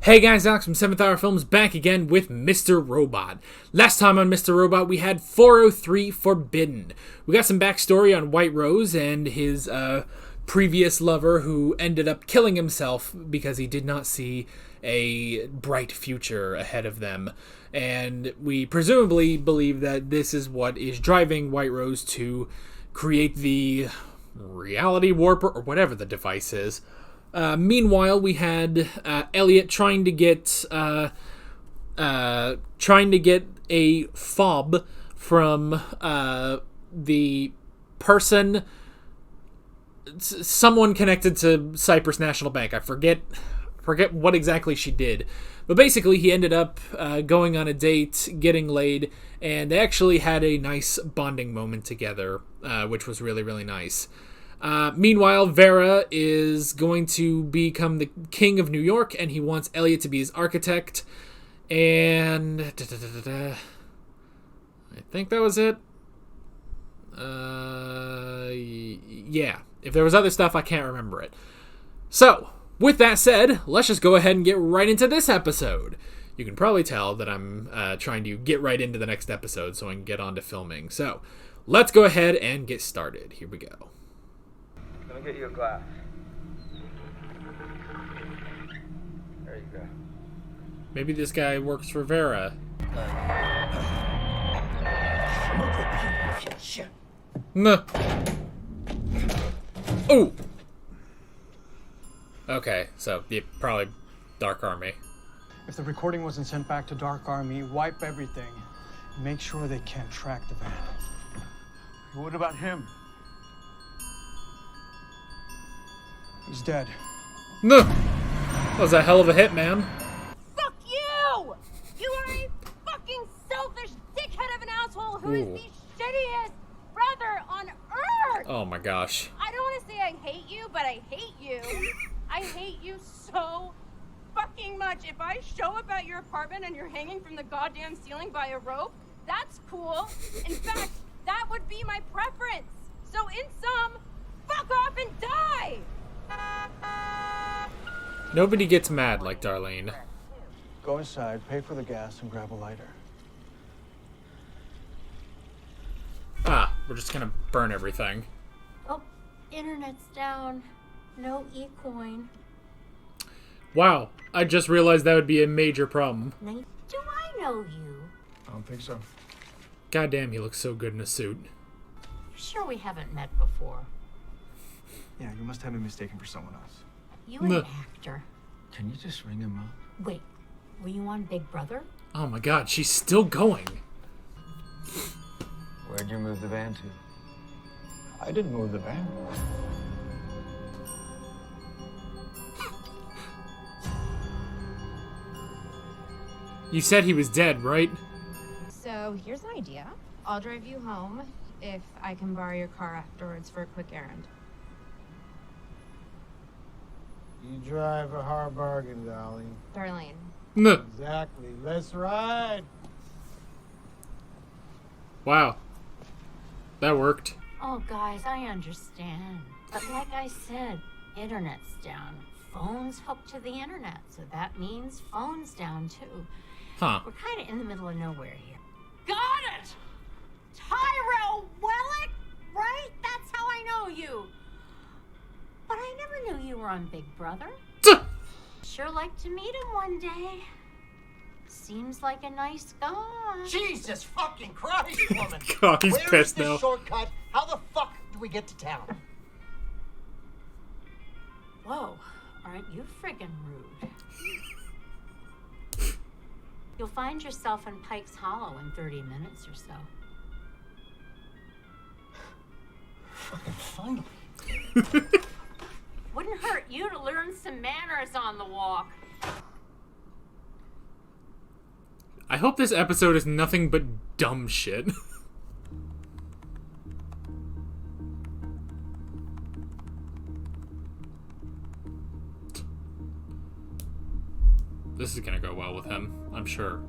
Hey guys, Alex from 7th Hour Films back again with Mr. Robot. Last time on Mr. Robot we had 403 Forbidden. We got some backstory on White Rose and his previous lover who ended up killing himself because he did not see a bright future ahead of them. And we presumably believe that this is what is driving White Rose to create the reality warper or whatever the device is. Meanwhile, we had Elliot trying to get a fob from the person, someone connected to Cyprus National Bank. I forget what exactly she did, but basically he ended up going on a date, getting laid, and they actually had a nice bonding moment together, which was really, really nice. Meanwhile, Vera is going to become the king of New York, and he wants Elliot to be his architect. And I think that was it. Yeah. If there was other stuff, I can't remember it. So, with that said, let's just go ahead and get right into this episode. You can probably tell that I'm trying to get right into the next episode so I can get on to filming. So, let's go ahead and get started. Here we go. Let me get you a glass. There you go. Maybe this guy works for Vera. No. Oh. Okay, so yeah, probably Dark Army. If the recording wasn't sent back to Dark Army, wipe everything. Make sure they can't track the van. What about him? He's dead. No. That was a hell of a hit, man. Fuck you! You are a fucking selfish dickhead of an asshole who is the shittiest brother on earth! Oh my gosh. I don't want to say I hate you, but I hate you. I hate you so fucking much. If I show up at your apartment and you're hanging from the goddamn ceiling by a rope, that's cool. In fact, that would be my preference. So in sum, fuck off and die! Nobody gets mad like Darlene. Go inside, pay for the gas, and grab a lighter. Ah, we're just gonna burn everything. Oh, internet's down. No e-coin. Wow, I just realized that would be a major problem. Do I know you? I don't think so. Goddamn, he looks so good in a suit. You're sure we haven't met before? Yeah, you must have me mistaken for someone else. You an actor. Can you just ring him up? Wait, were you on Big Brother? Oh my god, she's still going. Where'd you move the van to? I didn't move the van. You said he was dead, right? So here's an idea. I'll drive you home if I can borrow your car afterwards for a quick errand. You drive a hard bargain, darling. Darlene. No. Exactly. Let's ride. Wow. That worked. Oh, guys, I understand. But like I said, internet's down. Phones hooked to the internet, so that means phones down too. Huh. We're kind of in the middle of nowhere here. Got it! Tyrell Wellick, right? That's how I know you. But I never knew you were on Big Brother. Sure like to meet him one day. Seems like a nice guy. Jesus fucking Christ, woman! God, he's Where is pissed this now. shortcut? How the fuck do we get to town? Whoa, aren't you friggin' rude? You'll find yourself in Pike's Hollow in 30 minutes or so. Fucking finally. Wouldn't hurt you to learn some manners on the walk. I hope this episode is nothing but dumb shit. This is gonna go well with him, I'm sure.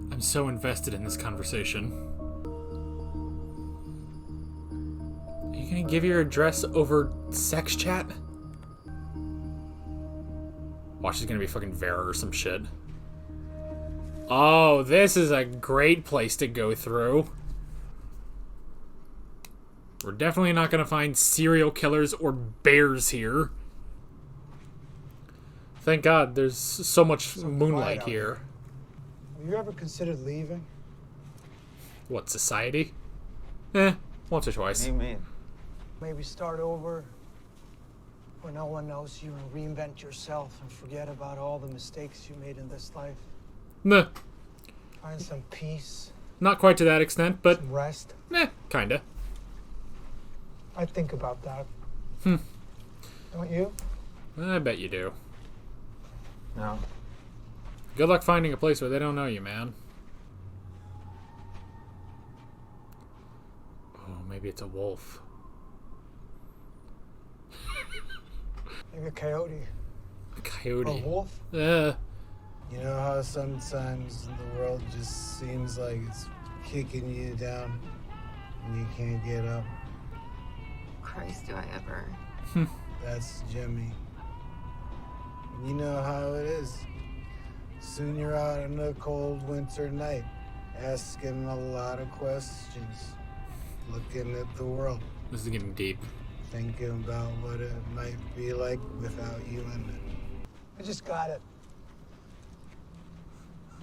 I'm so invested in this conversation. You gonna give your address over sex chat? Watch, she's gonna be fucking Vera or some shit. Oh, this is a great place to go through. We're definitely not gonna find serial killers or bears here. Thank God there's so much moonlight here. Have you ever considered leaving? What, society? Once or What twice. do you mean? Maybe start over where no one knows you and reinvent yourself and forget about all the mistakes you made in this life. Meh. Find some peace, Not quite to that extent, but some rest. kinda. I think about that. Don't you? I bet you do. No. Good luck finding a place where they don't know you, man. Oh, maybe it's a wolf. Maybe a coyote. A Or a coyote. wolf. You know how sometimes the world just seems like it's kicking you down and you can't get up? Christ, do I ever. That's Jimmy. You know how it is. Soon you're out on a cold winter night, asking a lot of questions, looking at the world, This is getting deep. thinking about what it might be like without you in it. I just got it.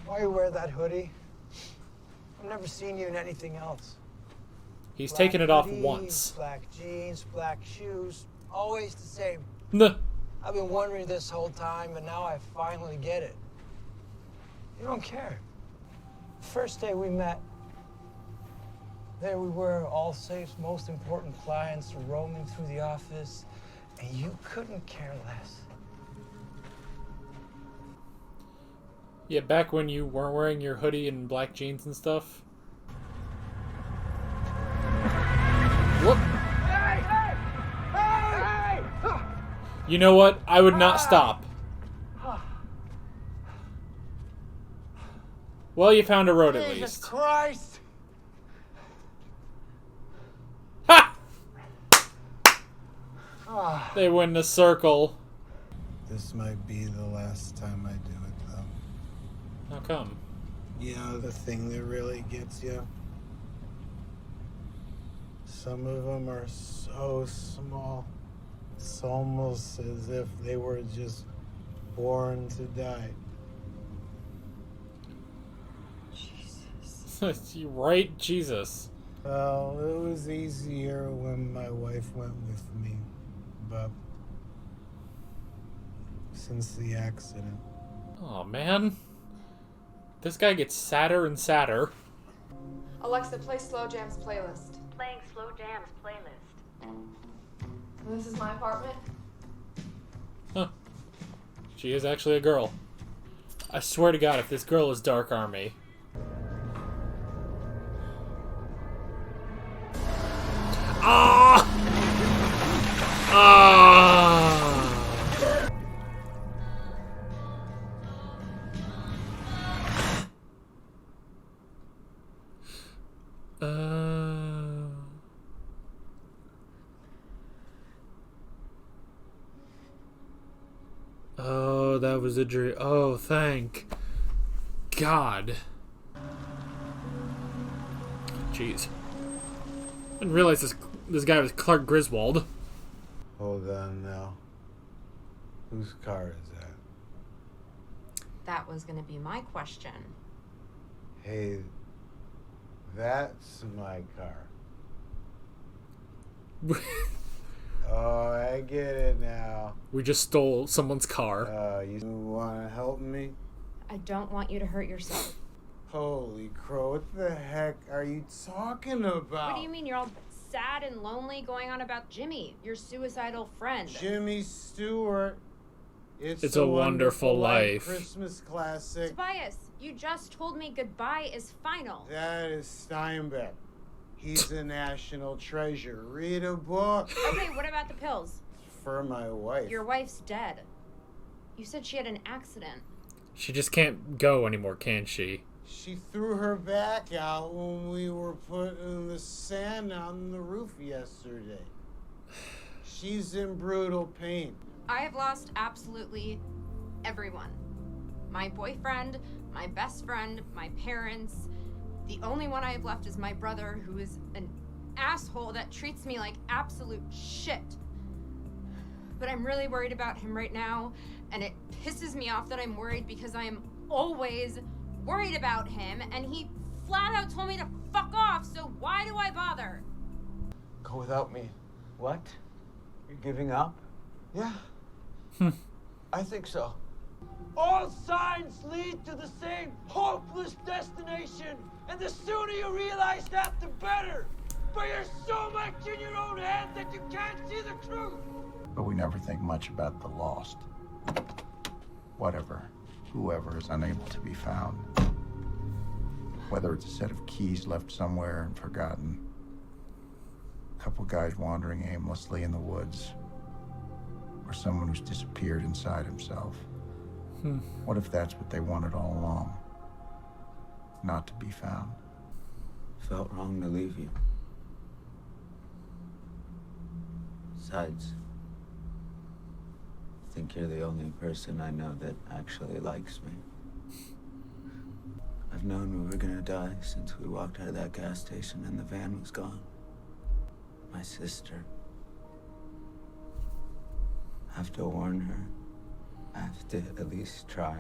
Why you wear that hoodie? I've never seen you in anything else. He's Black taken it off hoodie, once. Black jeans, black shoes, always the same. Nah. I've been wondering this whole time, and now I finally get it. You don't care. First day we met, there we were, all Safe's most important clients roaming through the office, and you couldn't care less. Yeah, back when you weren't wearing your hoodie and black jeans and stuff. Whoop. You know what? I would not stop. Well, you found a road at Jesus least. Christ! Ha! Ah, They win the circle. This might be the last time I do it, though. How come? You know, the thing that really gets you? Some of them are so small. It's almost as if they were just born to die. You right, Jesus. Well, it was easier when my wife went with me, but since the accident. Oh man, this guy gets sadder and sadder. Alexa, play Slow Jams playlist. Playing Slow Jams playlist. This is my apartment. Huh? She is actually a girl. I swear to God, if this girl is Dark Army. Ah! Ah! Oh, that was a dream. Oh, thank God. Jeez. I didn't realize this guy was Clark Griswold. Hold on now. Whose car is that? That was gonna be my question. Hey, that's my car. Oh, I get it now. We just stole someone's car. You want to help me? I don't want you to hurt yourself. Holy crow, what the heck are you talking about? What do you mean you're all sad and lonely going on about Jimmy, your suicidal friend? Jimmy Stewart. It's a Wonderful Life. Christmas classic. Tobias, you just told me goodbye is final. That is Steinbeck. He's a national treasure. Read a book. Okay, what about the pills? For my wife. Your wife's dead. You said she had an accident. She just can't go anymore, can she? She threw her back out when we were putting the sand on the roof yesterday. She's in brutal pain. I have lost absolutely everyone. My boyfriend, my best friend, my parents. The only one I have left is my brother, who is an asshole that treats me like absolute shit. But I'm really worried about him right now, and it pisses me off that I'm worried because I am always worried about him, and he flat out told me to fuck off, so why do I bother? Go without me. What? You're giving up? Yeah. I think so. All signs lead to the same hopeless destination, and the sooner you realize that, the better. But you're so much in your own head that you can't see the truth. But we never think much about the lost. Whatever, whoever is unable to be found. Whether it's a set of keys left somewhere and forgotten, a couple guys wandering aimlessly in the woods, or someone who's disappeared inside himself. What if that's what they wanted all along? Not to be found. Felt wrong to leave you. Besides, I think you're the only person I know that actually likes me. I've known we were gonna die since we walked out of that gas station and the van was gone. My sister. I have to warn her. I have to at least try.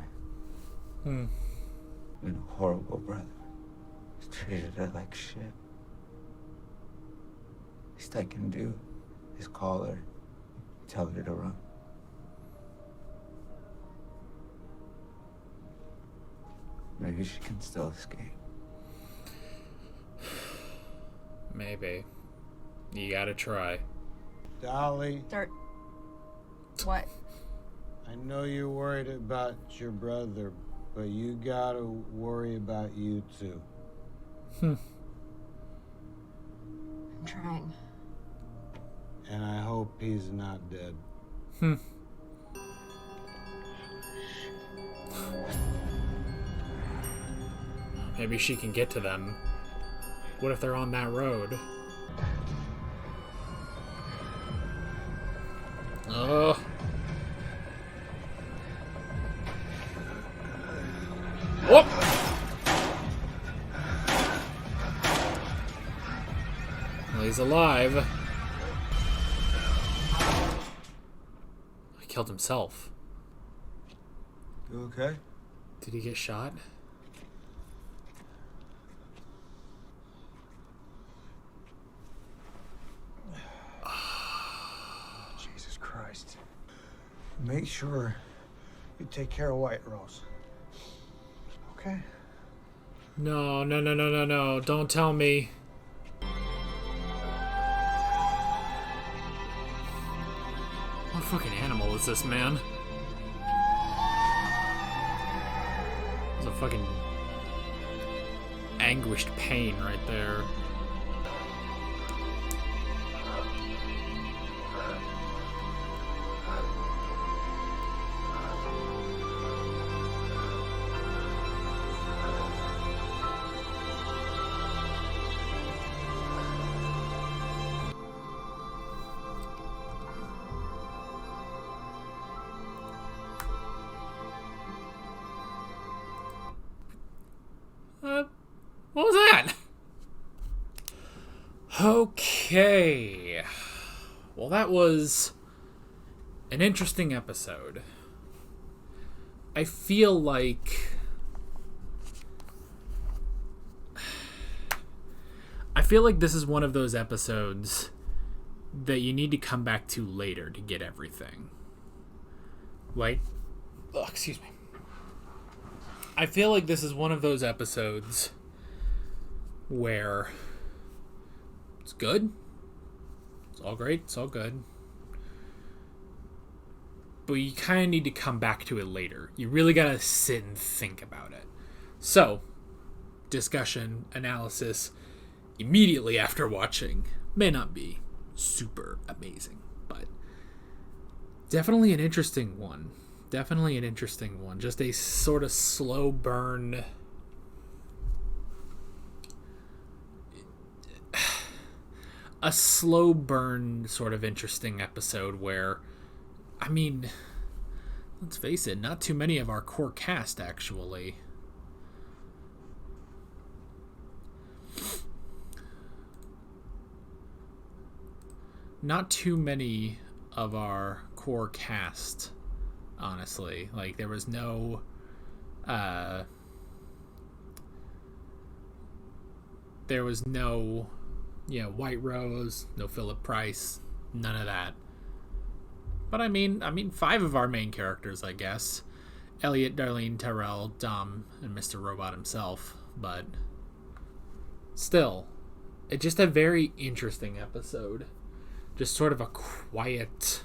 I'm a horrible brother. He's treated her like shit. Least I can do is call her, tell her to run. Maybe she can still escape. Maybe. You gotta try. Dolly, What? I know you're worried about your brother, but you gotta worry about you too. I'm trying. And I hope he's not dead. Maybe she can get to them. What if they're on that road? Oh. Whoop! Well, he's alive. He killed himself. You okay? Did he get shot? Jesus Christ. Make sure you take care of White Rose. Okay? No. Don't tell me. What fucking animal is this, man? It's a fucking anguished pain right there. What was that? Okay. Well, that was an interesting episode. I feel like this is one of those episodes that you need to come back to later to get everything. Like, excuse me. I feel like this is one of those episodes where it's good, it's all great, it's all good, but you kind of need to come back to it later. You really gotta sit and think about it. So, discussion, analysis, immediately after watching may not be super amazing, but definitely an interesting one. Just a sort of slow burn a slow burn sort of interesting episode where, I mean, let's face it, not too many of our core cast actually. Not too many of our core cast, honestly. Like, there was no White Rose, no Philip Price, none of that. But I mean 5 of our main characters, I guess. Elliot, Darlene, Tyrell, Dom, and Mr. Robot himself. But still, it's just a very interesting episode. Just sort of a quiet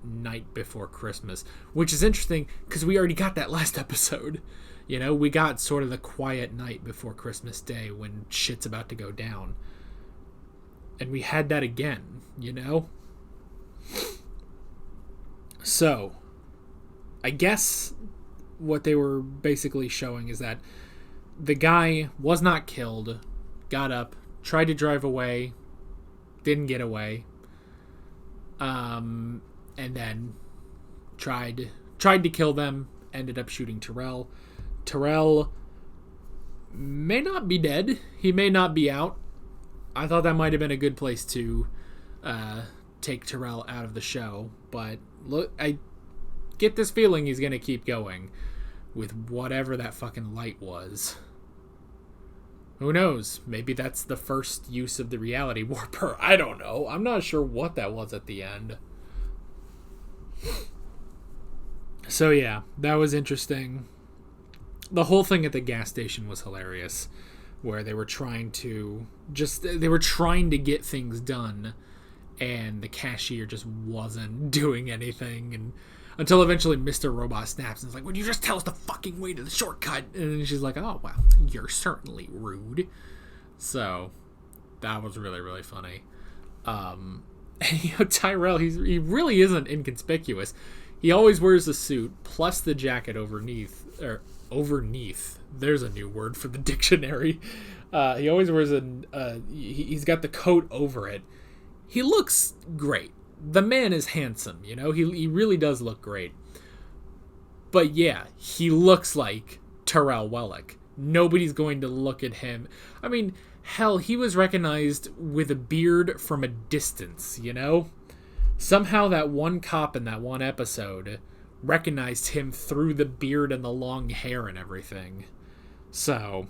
night before Christmas, which is interesting because we already got that last episode. You know, we got sort of the quiet night before Christmas Day when shit's about to go down. And we had that again, you know? So, I guess what they were basically showing is that the guy was not killed, got up, tried to drive away, didn't get away, and then tried to kill them, ended up shooting Tyrell. Tyrell may not be dead. He may not be out. I thought that might have been a good place to take Tyrell out of the show, but look, I get this feeling he's going to keep going with whatever that fucking light was. Who knows? Maybe that's the first use of the reality warper. I don't know. I'm not sure what that was at the end. So yeah, that was interesting. The whole thing at the gas station was hilarious, where they were trying to get things done, and the cashier just wasn't doing anything, and until eventually Mr. Robot snaps and is like, "Would you just tell us the fucking way to the shortcut?" And she's like, "Oh, well, you're certainly rude." So that was really, really funny. And, Tyrell, he really isn't inconspicuous. He always wears a suit plus the jacket overneath. There's a new word for the dictionary. He always wears he's got the coat over it. He looks great. The man is handsome, you know? He really does look great. But yeah, he looks like Tyrell Wellick. Nobody's going to look at him. I mean, hell, he was recognized with a beard from a distance, you know? Somehow that one cop in that one episode recognized him through the beard and the long hair and everything. So,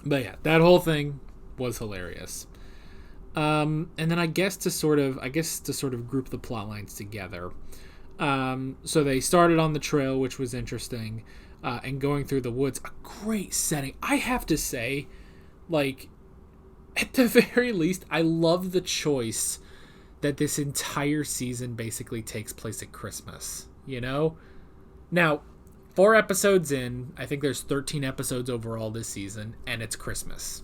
but yeah, that whole thing was hilarious. And then I guess to sort of group the plot lines together. So they started on the trail, which was interesting, and going through the woods, a great setting. I have to say, like, at the very least, I love the choice that this entire season basically takes place at Christmas, you know? Now, 4 episodes in, I think there's 13 episodes overall this season, and it's Christmas.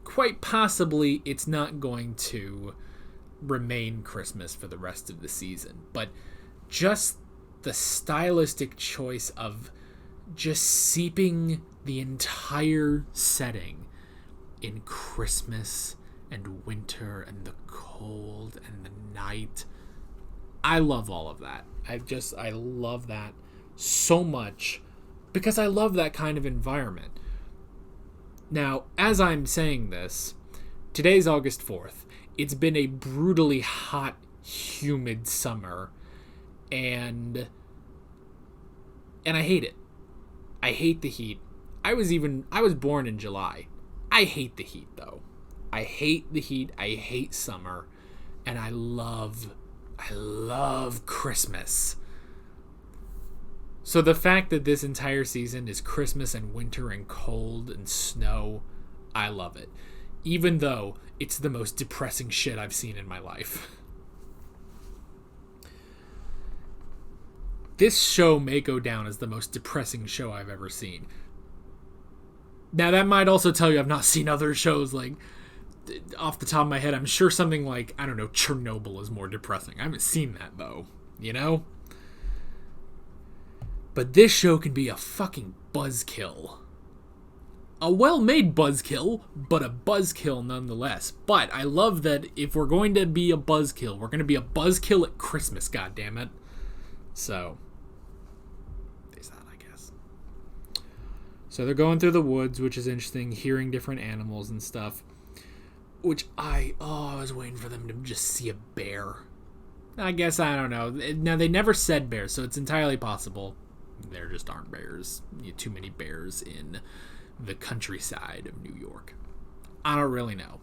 Quite possibly, it's not going to remain Christmas for the rest of the season, but just the stylistic choice of just seeping the entire setting in Christmas and winter and the cold and the night. I love all of that. I love that so much because I love that kind of environment. Now, as I'm saying this, today's August 4th. It's been a brutally hot, humid summer, and I hate it. I hate the heat. I was born in July. I hate the heat, though. I hate the heat. I hate summer, and I love Christmas. So the fact that this entire season is Christmas and winter and cold and snow, I love it. Even though it's the most depressing shit I've seen in my life. This show may go down as the most depressing show I've ever seen. Now that might also tell you I've not seen other shows, like, off the top of my head, I'm sure something like, I don't know, Chernobyl is more depressing. I haven't seen that, though, you know? But this show can be a fucking buzzkill. a well-made buzzkill, but a buzzkill nonetheless. But I love that if we're going to be a buzzkill, we're going to be a buzzkill at Christmas, goddammit. So, there's that, I guess. So they're going through the woods, which is interesting, hearing different animals and stuff. Which I was waiting for them to just see a bear. I guess, I don't know. Now, they never said bears, so it's entirely possible there just aren't bears. Too many bears in the countryside of New York. I don't really know.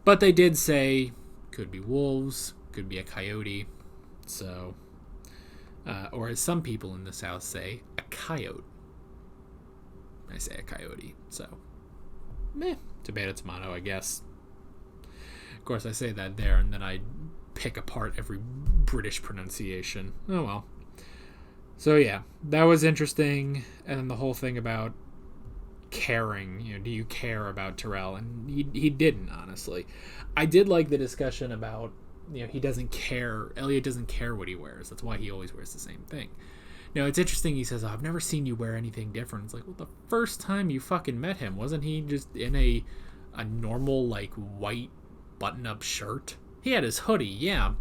But they did say, could be wolves, could be a coyote. So, or as some people in the South say, a coyote. I say a coyote, so, tomato, tomato, I guess. Of course, I say that there, and then I pick apart every British pronunciation. Oh well. So yeah, that was interesting. And then the whole thing about caring, do you care about Terrell? And he didn't, honestly. I did like the discussion about, he doesn't care. Elliot doesn't care what he wears. That's why he always wears the same thing. Now, it's interesting, he says, I've never seen you wear anything different. It's like, well, the first time you fucking met him, wasn't he just in a normal, like, white button-up shirt? He had his hoodie, yeah,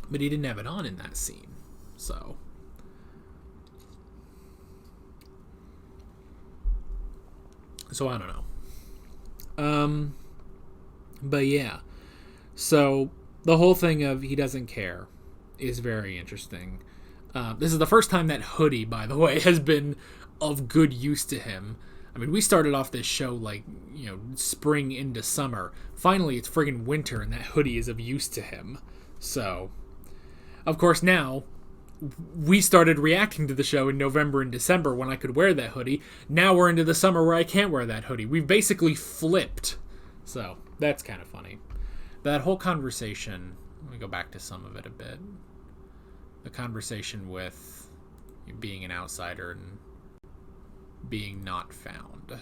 but he didn't have it on in that scene. So I don't know. But yeah. So the whole thing of he doesn't care is very interesting. This is the first time that hoodie, by the way, has been of good use to him. I mean, we started off this show like, spring into summer. Finally, it's friggin' winter, and that hoodie is of use to him. So, of course, now, we started reacting to the show in November and December when I could wear that hoodie. Now we're into the summer where I can't wear that hoodie. We've basically flipped. So, that's kind of funny. That whole conversation, let me go back to some of it a bit. The conversation with being an outsider and being not found,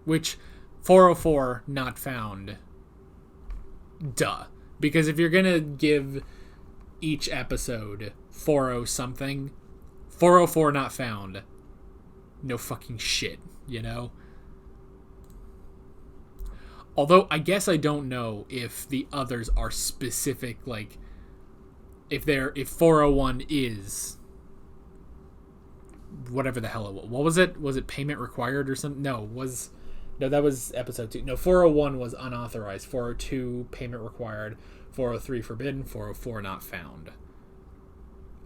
which 404 not found, duh, because if you're gonna give each episode 40 something, 404 not found, no fucking shit, although I guess I don't know if the others are specific, like if 401 is whatever the hell it was. What was it? Was it payment required or something? No, that was episode 2. No, 401 was unauthorized. 402 payment required. 403 forbidden. 404 not found.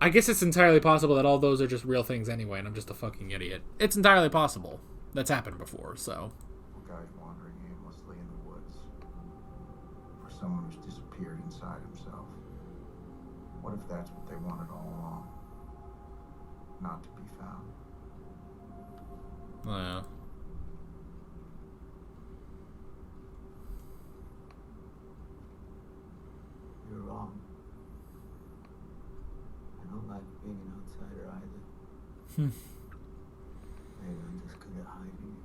I guess it's entirely possible that all those are just real things anyway, and I'm just a fucking idiot. It's entirely possible. That's happened before, so. A guy's wandering aimlessly in the woods. For someone who's disappeared inside himself. What if that's what they wanted all along? Not to be found. Well, You're wrong. I don't like being an outsider either. Maybe I'm just good at hiding.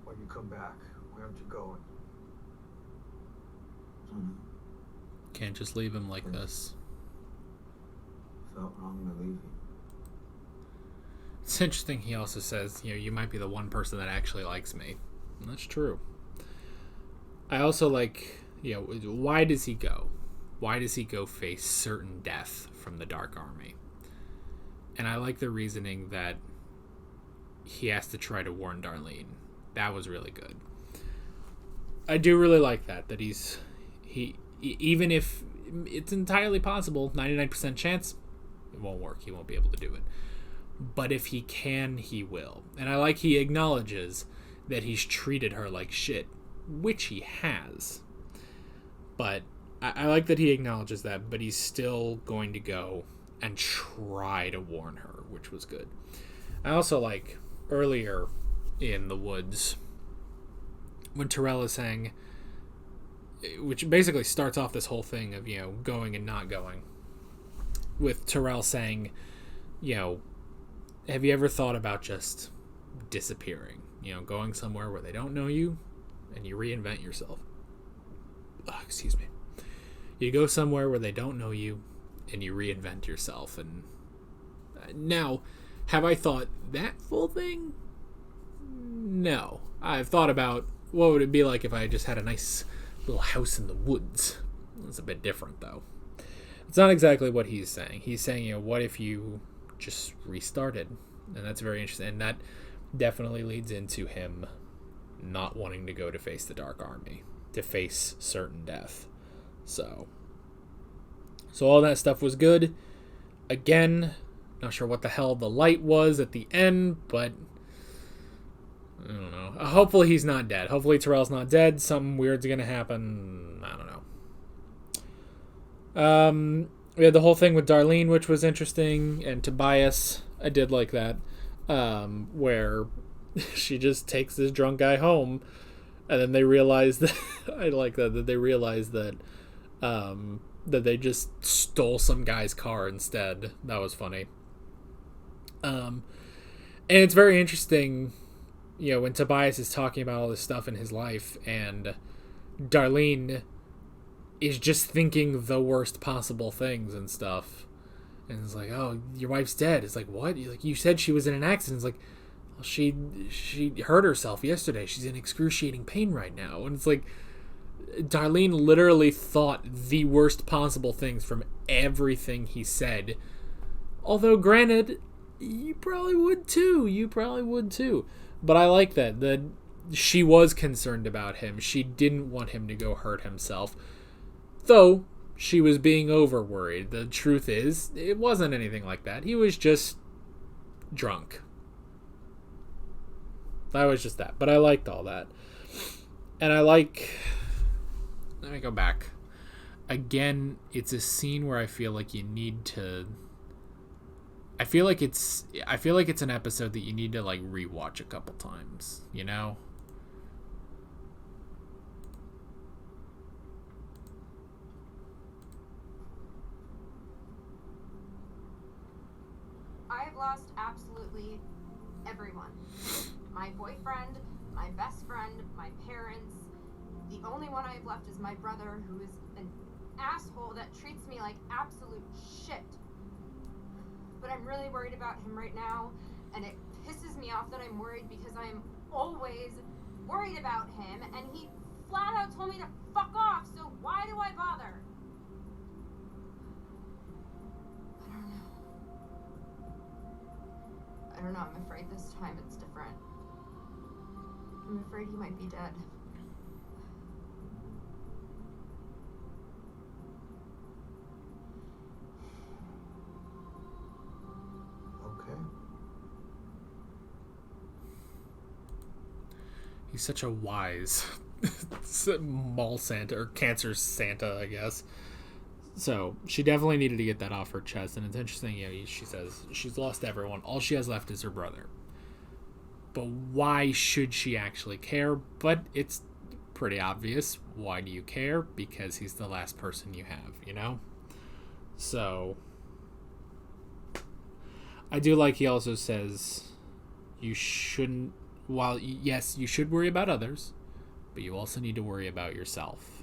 When you come back, where aren't you going? I don't know. can't just leave him like this. Felt wrong to leave you. It's interesting he also says, you might be the one person that actually likes me. And that's true. I also like, why does he go? Why does he go face certain death from the Dark Army? And I like the reasoning that he has to try to warn Darlene. That was really good. I do really like that he even if it's entirely possible, 99% chance, it won't work. He won't be able to do it. But if he can, he will. And I like he acknowledges that he's treated her like shit, which he has. But I like that he acknowledges that, but he's still going to go and try to warn her, which was good. I also like earlier in the woods when Terrell is saying, which basically starts off this whole thing of, going and not going, with Terrell saying, have you ever thought about just disappearing? Going somewhere where they don't know you and you reinvent yourself. Excuse me. You go somewhere where they don't know you and you reinvent yourself. And now, Have I thought that full thing? No. I've thought about what would it be like if I just had a nice little house in the woods. It's a bit different, though. It's not exactly what he's saying. He's saying, what if you just restarted? And that's very interesting. And that definitely leads into him not wanting to go to face the Dark Army, to face certain death. So all that stuff was good. Again, not sure what the hell the light was at the end, but I don't know. Hopefully he's not dead. Hopefully Terrell's not dead. Something weird's gonna happen. I don't know. We had the whole thing with Darlene, which was interesting, and Tobias. I did like that, where she just takes this drunk guy home, and then they realize that I like that they realize that that they just stole some guy's car instead. That was funny. And it's very interesting, when Tobias is talking about all this stuff in his life, and Darlene is just thinking the worst possible things and stuff. And it's like, oh, your wife's dead. It's like, what? You said she was in an accident. It's like, well, she hurt herself yesterday. She's in excruciating pain right now. And it's like, Darlene literally thought the worst possible things from everything he said. Although, granted, you probably would too. But I like that she was concerned about him. She didn't want him to go hurt himself. Though, she was being over-worried. The truth is, it wasn't anything like that. He was just drunk. That was just that. But I liked all that. And I like... Let me go back. Again, it's a scene where I feel like you need to... I feel like it's an episode that you need to, rewatch a couple times, I've lost absolutely everyone. My boyfriend, my best friend, my parents. The only one I've left is my brother, who is an asshole that treats me like absolute shit. But I'm really worried about him right now, and it pisses me off that I'm worried because I'm always worried about him, and he flat out told me to fuck off, so why do I bother? I don't know, I'm afraid this time it's different. I'm afraid he might be dead. Okay. He's such a wise mall Santa, or cancer Santa, I guess. So, she definitely needed to get that off her chest. And it's interesting, she says she's lost everyone. All she has left is her brother. But why should she actually care? But it's pretty obvious. Why do you care? Because he's the last person you have, So, I do like he also says you shouldn't... While, yes, you should worry about others, but you also need to worry about yourself.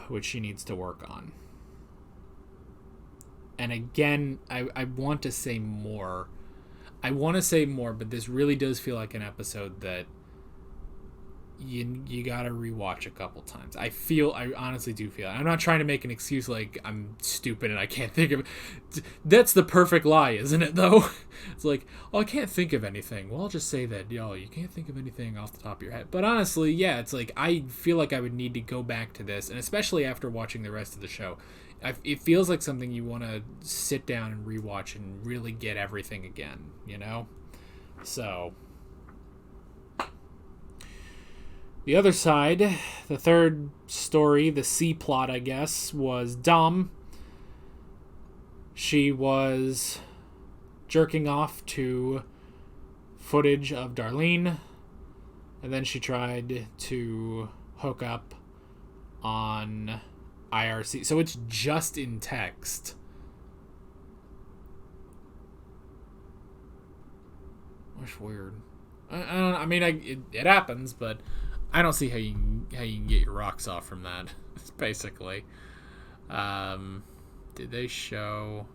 Which she needs to work on. And again, I want to say more. But this really does feel like an episode that you gotta rewatch a couple times. I honestly do feel it. I'm not trying to make an excuse like I'm stupid and I can't think of it. That's the perfect lie, isn't it, though? It's like, oh, I can't think of anything. Well, I'll just say that, you can't think of anything off the top of your head. But honestly, yeah, it's like, I feel like I would need to go back to this, and especially after watching the rest of the show. It feels like something you want to sit down and rewatch and really get everything again, So... The other side, the third story, the C plot, I guess, was Dom. She was jerking off to footage of Darlene, and then she tried to hook up on IRC. So it's just in text. That's weird. I don't know. I mean, it happens, but... I don't see how you can get your rocks off from that. Basically, did they show?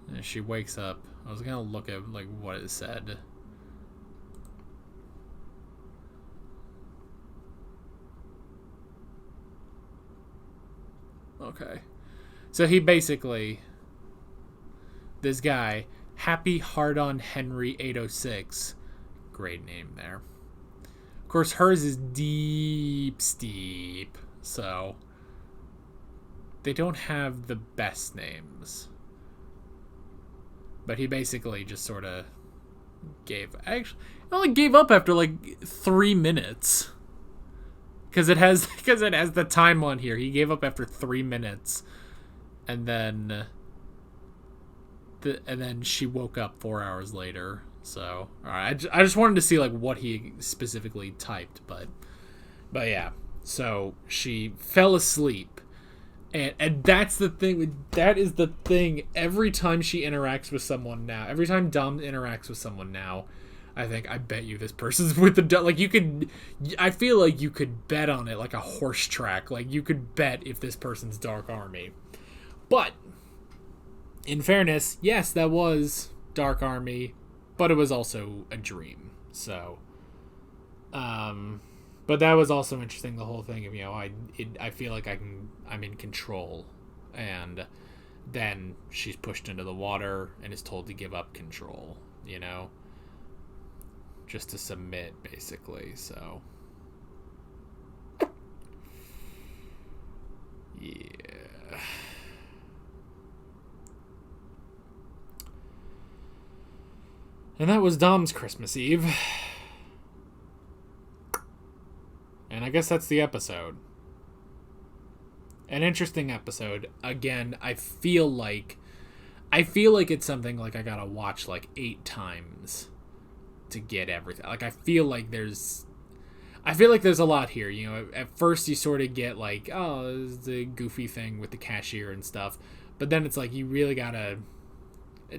And she wakes up. I was gonna look at like what it said. Okay. So he basically, this guy, Happy Hard-On Henry 806, great name there. Of course, hers is deep steep, so they don't have the best names. But he basically just sort of only gave up after like 3 minutes. Because it has the time on here. He gave up after 3 minutes, and then she woke up 4 hours later. So, all right, I just wanted to see like what he specifically typed, but yeah. So she fell asleep, and that's the thing. That is the thing. Every time she interacts with someone now, every time Dom interacts with someone now, I think, I bet you this person's with the... Like, you could... I feel like you could bet on it like a horse track. Like, you could bet if this person's Dark Army. But, in fairness, yes, that was Dark Army, but it was also a dream. So, but that was also interesting, the whole thing of, you know, I feel like I'm in control. And then she's pushed into the water and is told to give up control, you know? Just to submit, basically, so. Yeah. And that was Dom's Christmas Eve. And I guess that's the episode. An interesting episode. Again, I feel like it's something like I gotta watch like 8 times to get everything. Like, I feel like there's a lot here, you know. At first you sort of get like, oh, this is the goofy thing with the cashier and stuff, but then it's like you really gotta,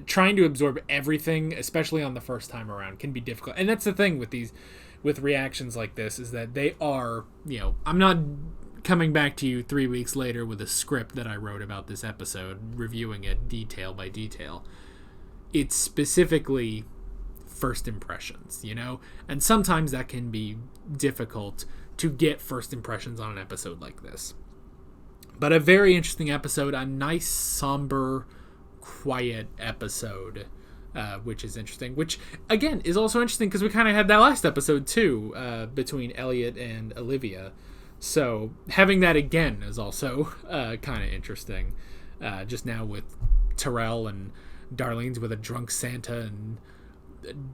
trying to absorb everything, especially on the first time around, can be difficult. And that's the thing with reactions like this, is that they are, you know, I'm not coming back to you 3 weeks later with a script that I wrote about this episode, reviewing it detail by detail. It's specifically first impressions, you know, and sometimes that can be difficult to get first impressions on an episode like this. But a very interesting episode, a nice, somber, quiet episode, which is interesting, which again is also interesting because we kind of had that last episode too, between Elliot and Olivia. So having that again is also kind of interesting, just now with Terrell and Darlene's with a drunk Santa, and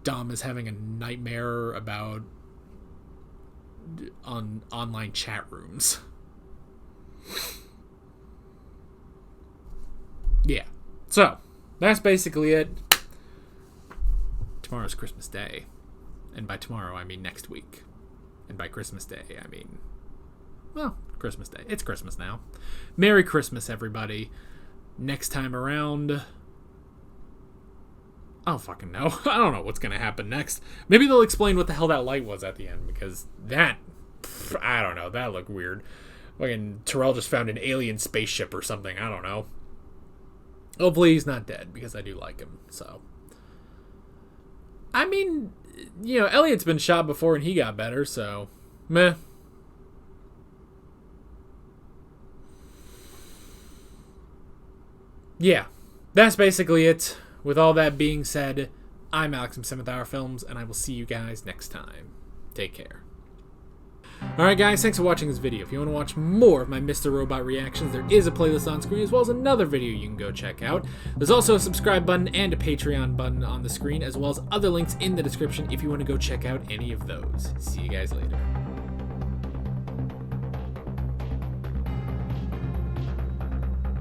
Dom is having a nightmare about online chat rooms. Yeah. So, that's basically it. Tomorrow's Christmas Day. And by tomorrow, I mean next week. And by Christmas Day, I mean, well, Christmas Day. It's Christmas now. Merry Christmas, everybody. Next time around, I don't fucking know. I don't know what's going to happen next. Maybe they'll explain what the hell that light was at the end, because that, I don't know, that looked weird. Fucking Terrell just found an alien spaceship or something. I don't know. Hopefully he's not dead, because I do like him, so. I mean, you know, Elliot's been shot before and he got better, so meh. Yeah, that's basically it. With all that being said, I'm Alex from 7th Hour Films, and I will see you guys next time. Take care. Alright guys, thanks for watching this video. If you want to watch more of my Mr. Robot reactions, there is a playlist on screen, as well as another video you can go check out. There's also a subscribe button and a Patreon button on the screen, as well as other links in the description if you want to go check out any of those. See you guys later.